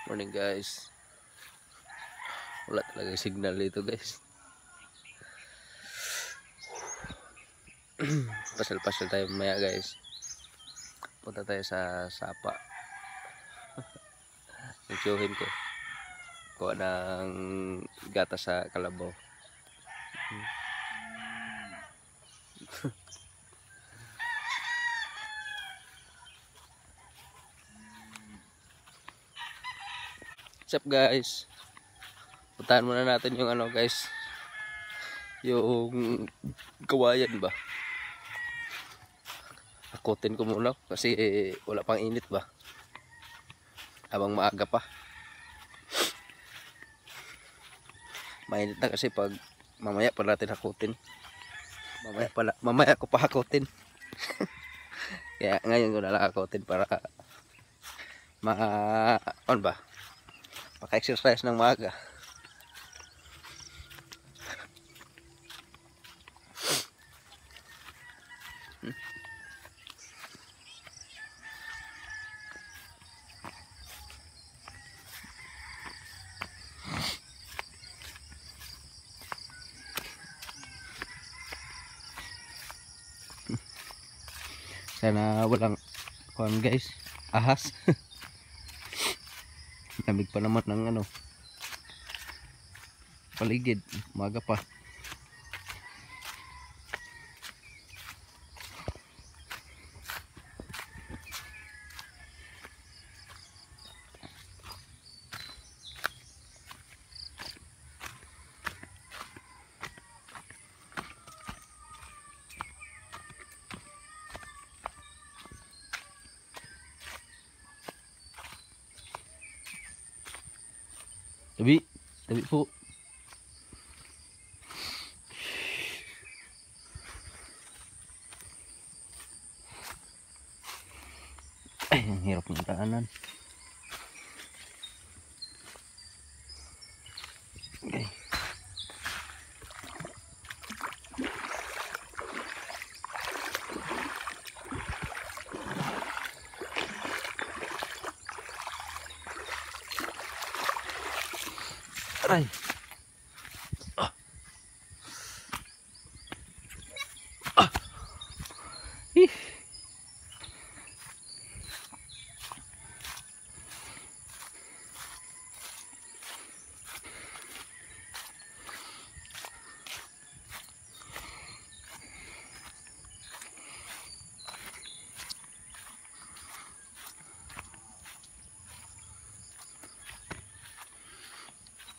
Morning guys. Wala talaga signal dito guys. Pasal-pasal tayo mamaya guys. Punta tayo sa Sapa. Nagsuhin ko. Kuha ng gata sa kalabaw. What's up guys? Puntahan muna natin yung ano guys. Yung kawayan ba? Akutin ko muna kasi wala pang init ba? Habang maaga pa. Mainit na kasi pag mamaya pa natin hakutin. Mamaya ko pa hakutin. Kaya ngayon ko na lang hakutin para on ba? Maka-exercise ng maaga. Sana walang kuwan guys, ahas. Lamig pa naman ng ano paligid, umaga pa. Tabi po. Ay, ang hirap ng daanan. Okay. Aray.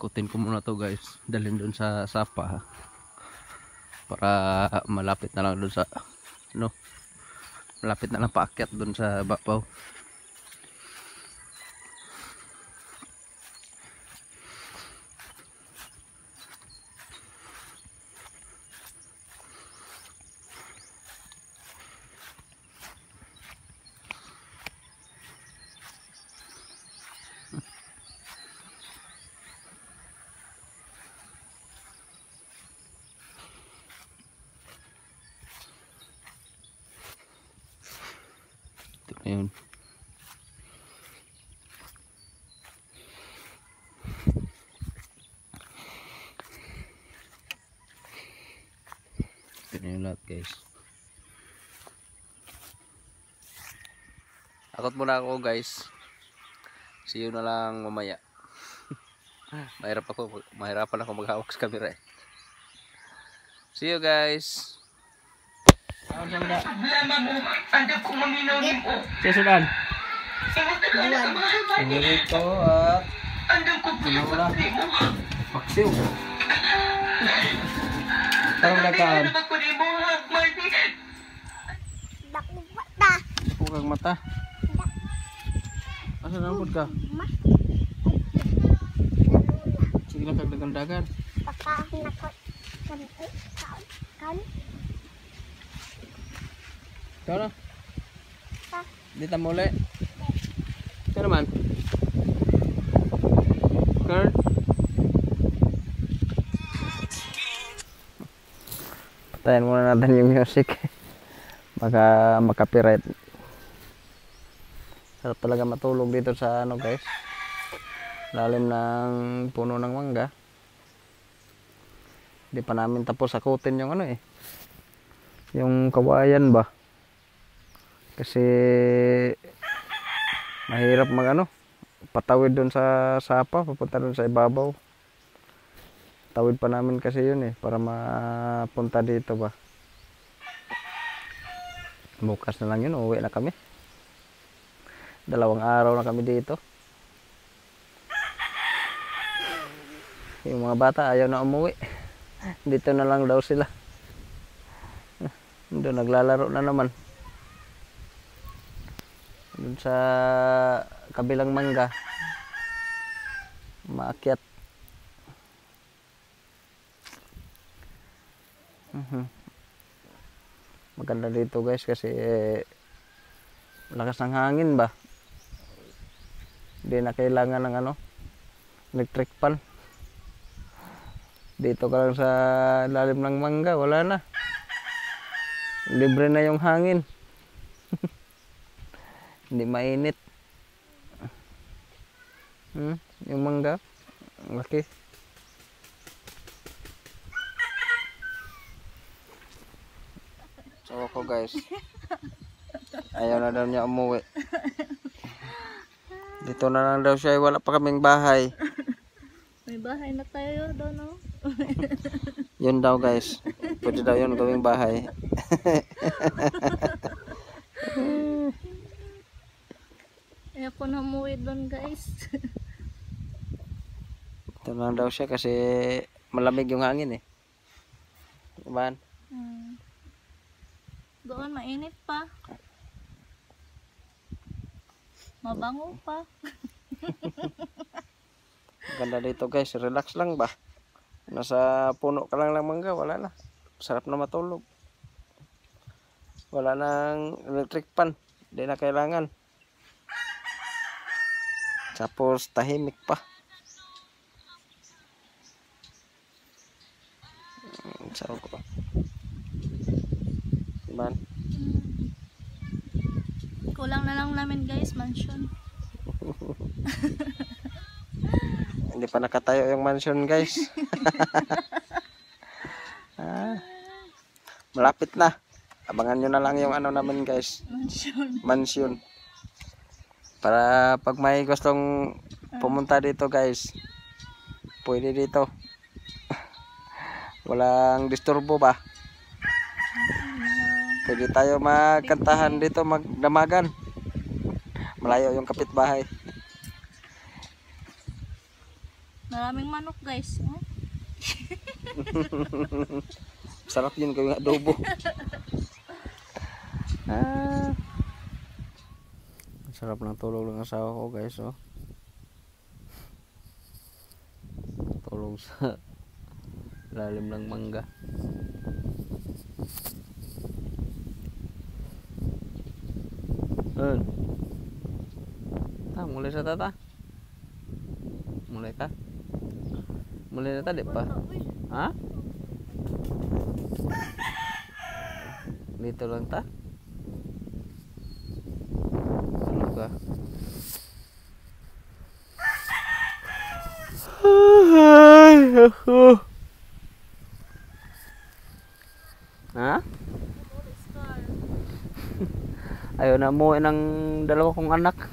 Kutin ko muna to guys, dalhin dun sa Sapa para malapit na lang dun sa ano, malapit na lang paakyat dun sa Bapaw. Ayun. Ito na yung lahat guys. Akot muna ako guys. See you na lang mamaya. Mahirapan ako maghawak sa camera eh. See you guys. Problema mo, anda ko maminawin mo. Susundan. Inirito at Anda ko pinapakti mo. paksiw. Tarong lakaan. Ano ba ko ni mo, Marty? Ako kang mata. Asa nangkod ka? Sige lang kagdagan-dagan. Ikaw na. Dito mo ulit. Ito naman. Kurt. Patayin muna natin yung music. Baka makapiright. Sarap talaga matulog dito sa ano guys. lalim ng puno ng mangga. Hindi pa namin tapos akutin yung ano eh, yung kawayan ba, kasi mahirap mag ano, patawid doon sa sapa papunta doon sa ibabaw. Tawid pa namin kasi yun eh, para mapunta dito ba. Bukas na lang yun, uuwi na kami. 2 araw na kami dito. Yung mga bata ayaw na umuwi. Dito na lang daw sila. Doon naglalaro na naman. Doon sa kabilang mangga. Maakyat. Maganda dito guys kasi lakas ng hangin ba. Hindi na kailangan ng ano, electric fan. Dito ka lang sa lalim ng mangga, wala na. Libre na yung hangin. Hindi mainit. Yung mangga, ang laki. So ako guys, ayaw na daw niya umuwi. Dito na lang daw siya, wala pa kaming bahay. May bahay na tayo daw, no? Yun daw guys, pwede daw yun gawing bahay. Ayaw ko na umuwi doon guys. Ito lang daw siya kasi malamig yung hangin eh. Diba? Doon mainit pa. Mabango pa. Ganda dito guys, relax lang ba. Nasa puno ka lang ng mangga, wala na. Sarap na matulog. Wala nang electric fan, hindi na kailangan. Tapos tahimik pa. Sarap ko pa. Diba? Kulang na lang namin guys, mansion. Hindi pa nakatayo yung mansion guys. Malapit na. Abangan nyo na lang yung ano namin guys. Mansion. Para pag may gustong pumunta dito guys, pwede dito. Walang disturbo ba. Pwede tayo magkantahan dito, magdamagan. Malayo yung kapitbahay. Maraming manok guys. Sarap yun gawing adobo. Sarap ng tulog ng asawa ko guys, oh. Tulog sa lalim ng mangga. Mulai sa tata. Mulai ka? Mulai na tadi pa? Ha? Dito lang ta? Ano ka? Ay, ako. Ha? Ayaw na umuwi ng 2 kong anak.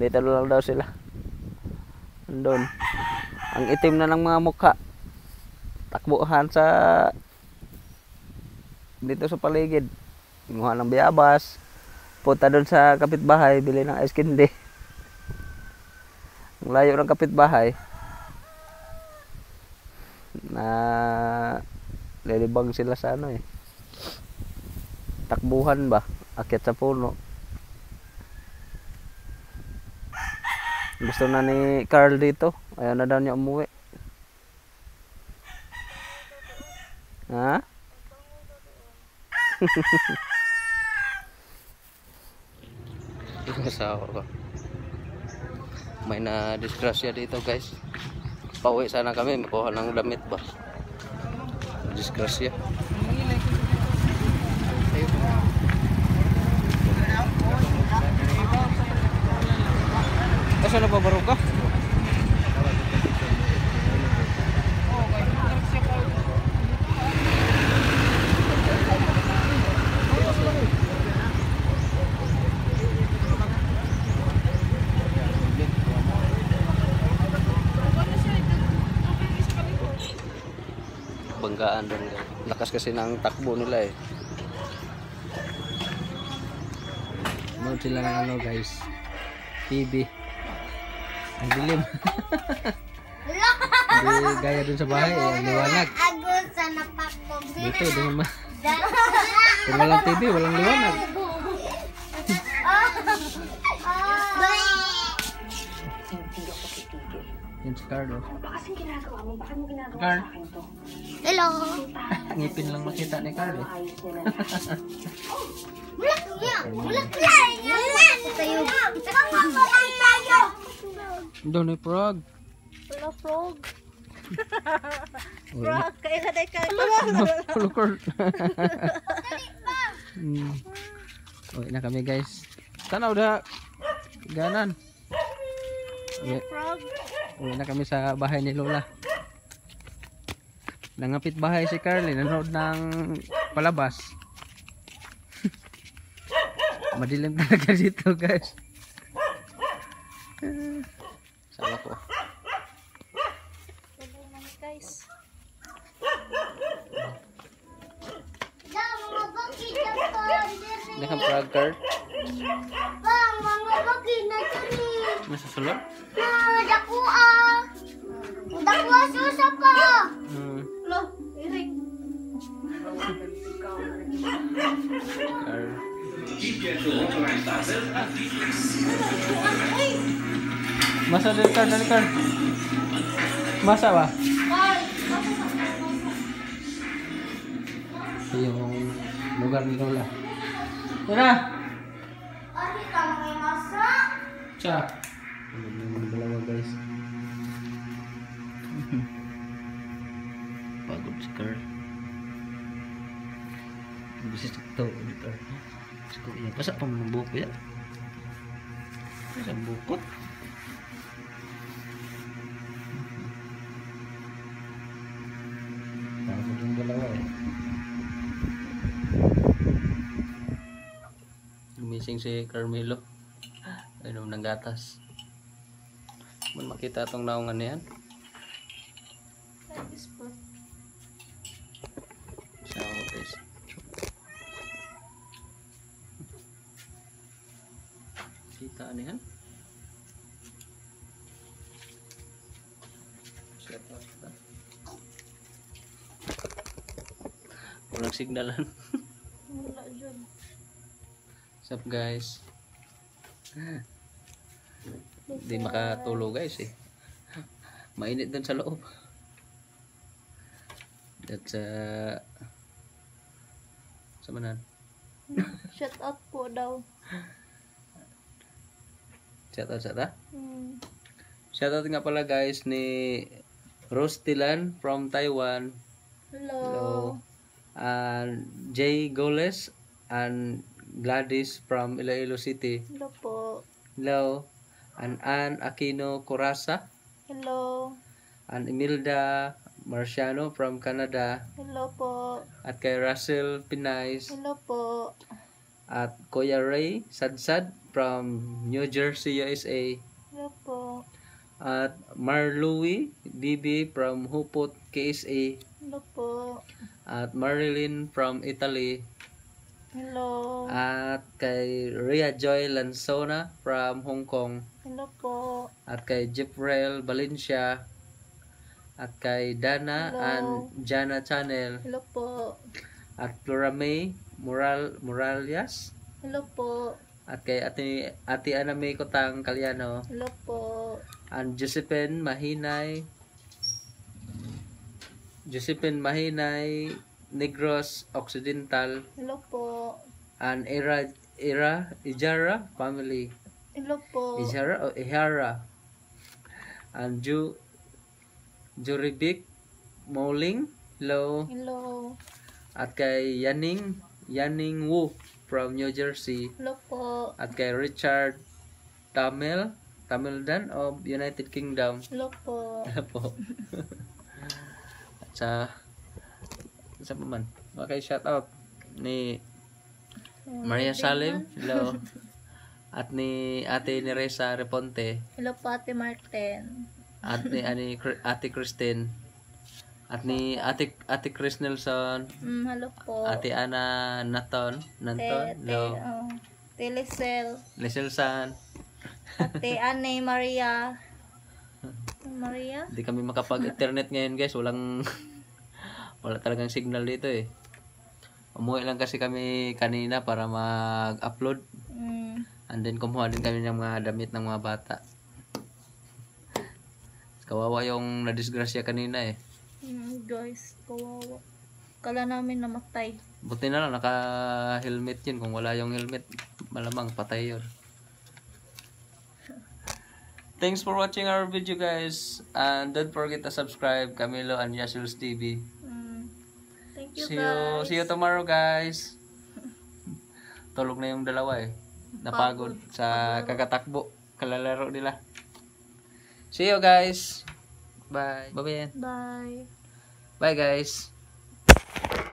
Dito lang daw sila. Andun. Ang itim na ng mga mukha. Takbuhan sa dito sa paligid. Kumuha ng bayabas. Punta doon sa kapitbahay, bili ng ice candy. Ang layo ng kapitbahay. Na lilibang sila sa ano eh. Takbuhan ba? Akyat sa puno. Gusto na ni Carl dito. Ayaw na daw niya umuwi. Ha? Asawa ko. May na disgrasya dito guys. Pauwi sana kami. Makuha ng damit ba? Disgrasya. Saan na babaro ka? banggaan doon guys. Lakas kasi ng takbo nila eh. Manood sila ng ano guys, TV. Ang dilim. Hindi gaya dun sa bahay eh, ang liwanag. Dito, di naman. Kung walang TV, walang liwanag. Yan si Carlo. Carl. Hello. Ngipin lang makita ni Carl eh. Doon ay frog. Hello, frog. Uy, Frog, kailan ay ka? Lukor. Uy na kami guys. Tanaw da. Ganan. Frog. Uwi na kami sa bahay ni Lola. Nangapit bahay si Carly, nanood ng palabas. Madilim talaga dito guys. Sawa ko. Guys. Nakang frog card. Bang, mga bagay na tuli. Nasa sulod? Dakua. Dakua susa pa. Lo, Eric. Card. Masa dari card. Masa ba? Yung lugar ni Lola. Tara! Ari ka may masa. Cha. Dalawa guys. Pagod si Carl. Bisa ito si Carl. Siguro yan. Pasa pa mo ng buko yan. Pasa bukot. Pagod yung dalawa eh. Gumising si Carmelo. Inom ng gatas. Kung makita itong naungan na yan. Siya ako guys. Kita ano yan? Shut up. Walang signalan. Wala dyan. What's up guys? Hindi makatulog guys eh. Mainit dun sa loob. That's sa manan. Shut up po daw. Shout out. Shout out nga pala guys ni Rostilan from Taiwan. Hello. And Jay Goles and Gladys from Iloilo City. Hello po. Hello. And Ann Aquino Corasa. Hello. And Imelda Marciano from Canada. Hello po. At kay Russell Pinais. Hello po. At Kuya Ray Sadsad from New Jersey, USA. Hello po. At Marlouie Bibi from Hupot, KSA. Hello po. At Marilyn from Italy. Hello. At kay Ria Joy Lansona from Hong Kong. Hello po. At kay Jeprel Valencia. At kay Dana Hello. and Jana Channel. Hello po. At Flora May Moralias. Hello po. At kay Ate Ana May Kotang Kalyano. Hello po. And Josephine Mahinay Negros Occidental. Hello po. And Ijara family. Hello po. Ijara o Ihara. And Juribik Mouling. Hello. Hello. At kay Yaning Wu from New Jersey. Hello po. At kay Richard Tamildan of United Kingdom. Hello po. Hello po. At sa paman. Okay, shout out ni Maria Salim. Hello. At ni Ate Neresa Reponte. Hello po, Ate Martin. At ni Ate Christine. At ni Ate Chris Nelson, Hello po. Ate Ana Nanton, no. Telecel. Lisel San. Ate Anne Maria. Maria? Hindi kami makapag-internet ngayon guys, wala talagang signal dito eh. Umuwi lang kasi kami kanina para mag-upload. And then kumuha din kami ng mga damit ng mga bata. Kawawa yung nadisgrasya kanina eh. Guys, kawawa. Kala namin namatay. Buti na lang naka-helmet yun. Kung wala yung helmet, malamang patay yun. Thanks for watching our video guys. And don't forget to subscribe Camilo and Yashul's TV. Thank you guys. See you tomorrow guys. Tulog na yung dalawa eh. Napagod sa kakatakbo. Kalalaro nila. See you guys. Bye. Bye. Bye. Bye guys.